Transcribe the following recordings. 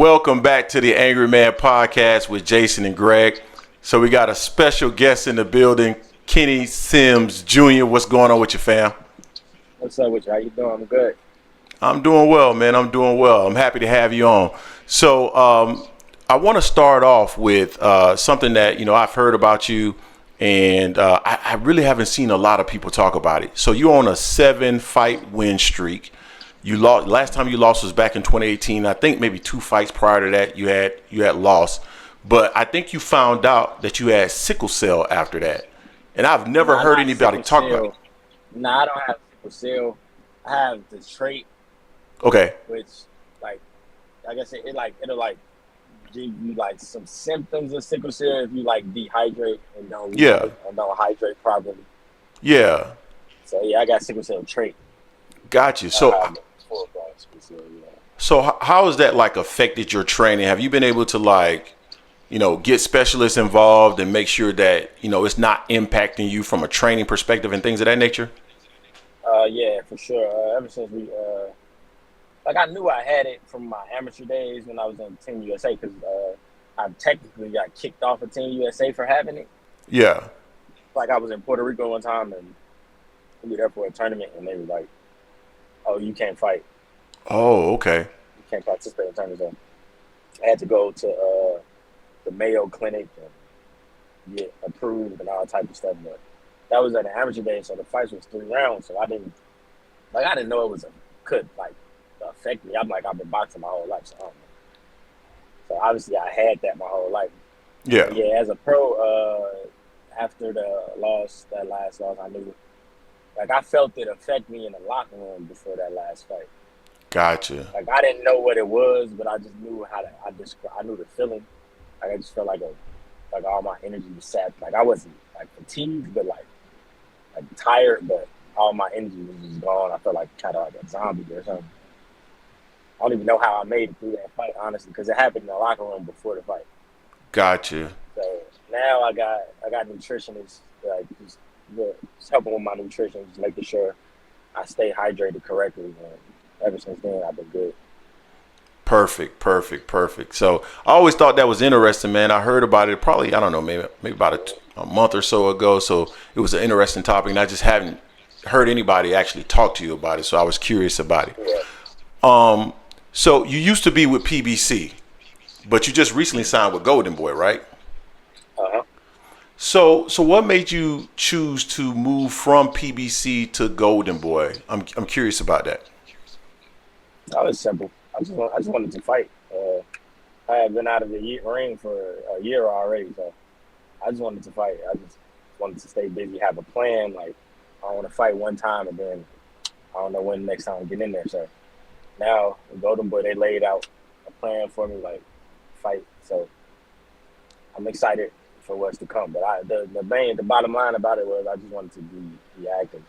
welcome back to the Angry Man Podcast with Jason and Greg. So we got a special guest in the building, Kenny Sims Jr. What's going on with you, fam? What's up with you? How you doing? I'm good. I'm doing well, man. I'm doing well. I'm happy to have you on. So I want to start off with something that, I've heard about you, and I really haven't seen a lot of people talk about it. So you're on a 7-fight win streak. You lost last time you lost was back in 2018. I think maybe 2 fights prior to that you had lost, but I think you found out that you had sickle cell after that, and I've never heard anybody talk about it. No, I don't have sickle cell. I have the trait. Okay. Which, like I said, it'll give you like some symptoms of sickle cell if you like dehydrate and don't hydrate properly. Yeah. So yeah, I got sickle cell trait. Got you. So how has that like affected your training? Have you been able to get specialists involved and make sure that, it's not impacting you from a training perspective and things of that nature? Yeah, for sure. Ever since we, I knew I had it from my amateur days when I was on Team USA because I technically got kicked off of Team USA for having it. Yeah. Like I was in Puerto Rico one time and we were there for a tournament and they were like, "Oh, you can't fight." Oh, okay. You can't participate in tournaments. I had to go to the Mayo Clinic and get approved and all type of stuff. But that was at an amateur day, so the fights was 3 rounds. So I didn't know it could affect me. I've been boxing my whole life, so I don't know. So obviously I had that my whole life. Yeah. But yeah, as a pro, after that last loss, I knew. I felt it affect me in the locker room before that last fight. Gotcha. I didn't know what it was, but I just knew I knew the feeling. I just felt like all my energy was sapped. I wasn't fatigued, but tired, but all my energy was just gone. I felt kind of like a zombie or something. I don't even know how I made it through that fight, honestly, because it happened in the locker room before the fight. Gotcha. So now I got nutritionists just helping with my nutrition, just making sure I stay hydrated correctly. And ever since then, I've been good. Perfect. So I always thought that was interesting, man. I heard about it probably, I don't know, maybe about a month or so ago. So it was an interesting topic, and I just haven't heard anybody actually talk to you about it. So I was curious about it. Yeah. So you used to be with PBC, but you just recently signed with Golden Boy, right? Uh-huh. So what made you choose to move from PBC to Golden Boy? I'm curious about that. That was simple. I just wanted to fight. I had been out of the ring for a year already, so I just wanted to fight. I just wanted to stay busy, have a plan. I want to fight one time, and then I don't know when the next time I get in there. So now, with Golden Boy, they laid out a plan for me, fight. So I'm excited for what's to come. But the bottom line about it was I just wanted to be active.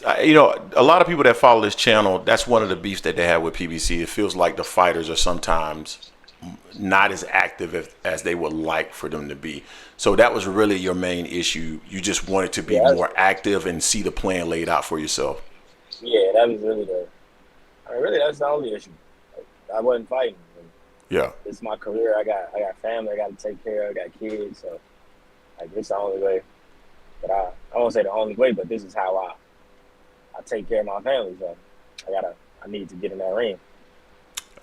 A lot of people that follow this channel, that's one of the beefs that they have with PBC. It feels like the fighters are sometimes not as active as they would like for them to be. So that was really your main issue. You just wanted to be more active and see the plan laid out for yourself. Yeah, that was really that's the only issue. I wasn't fighting. Yeah. It's my career. I got family I got to take care of. I got kids. So it's the only way. But I won't say the only way, but this is how I take care of my family, so I need to get in that ring.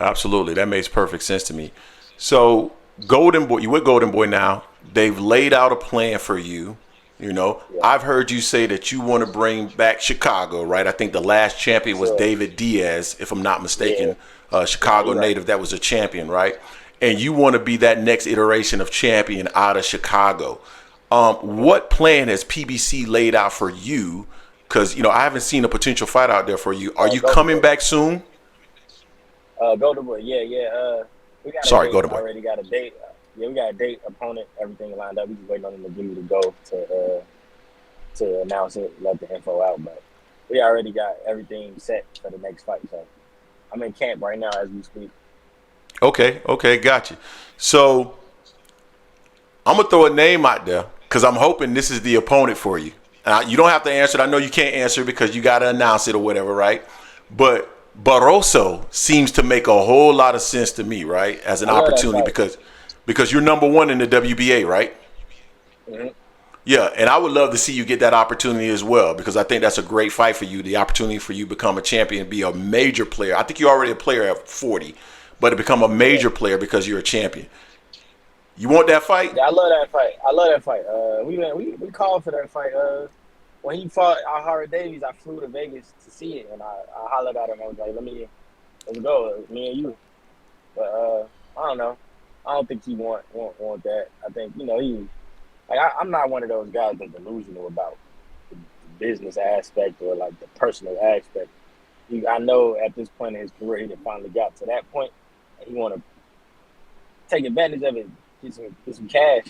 Absolutely. That makes perfect sense to me. So Golden Boy, you with Golden Boy now. They've laid out a plan for you. Yeah. I've heard you say that you want to bring back Chicago, right? I think the last champion was David Diaz, if I'm not mistaken. Yeah. Chicago native, that was a champion, right? And you want to be that next iteration of champion out of Chicago. What plan has PBC laid out for you? Because, I haven't seen a potential fight out there for you. Are you coming back soon? Golden Boy, yeah. We got Golden Boy. Already got a date. We got a date, opponent, everything lined up. We just waiting on them to give me the go to announce it, let the info out. But we already got everything set for the next fight. So I'm in camp right now as we speak. Okay, gotcha. So I'm going to throw a name out there because I'm hoping this is the opponent for you. You don't have to answer it. I know you can't answer because you got to announce it or whatever, right? But Barroso seems to make a whole lot of sense to me, right? As an I love that opportunity fight. because you're number one in the WBA, right? Hmm. Yeah, and I would love to see you get that opportunity as well because I think that's a great fight for you. The opportunity for you to become a champion, be a major player. I think you're already a player at 40, but to become a Yeah. major player because you're a champion. You want that fight? Yeah, I love that fight. I love that fight. We called for that fight. When he fought Alhara Davies, I flew to Vegas to see it, and I hollered at him. I was like, let's go, me and you." But I don't know. I don't think he want that. I think he like I'm not one of those guys that's delusional about the business aspect or like the personal aspect. I know at this point in his career, he finally got to that point, and he want to take advantage of it, get some cash.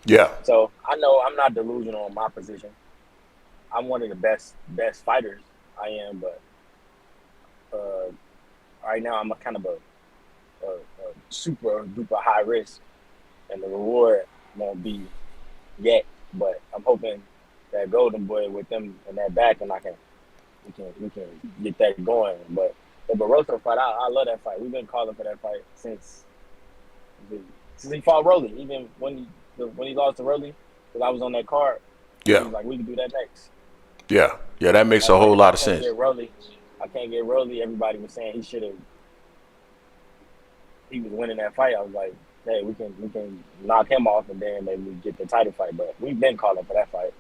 Yeah, So I know I'm not delusional on my position. I'm one of the best fighters. I am, but uh, right now I'm a kind of a super duper high risk, and the reward won't be yet. But I'm hoping that Golden Boy with them and that back, and we can get that going. But the Barroso fight, I love that fight. We've been calling for that fight since he fought Rolly. Even when he lost to Rolly, because I was on that card, he yeah, was like, "We can do that next." yeah, yeah. That makes As a much whole as I lot of can't sense. get Rolly, I can't get Rolly. Everybody was saying he should have. He was winning that fight. I was like, "Hey, we can knock him off, and then maybe we get the title fight." But we've been calling for that fight.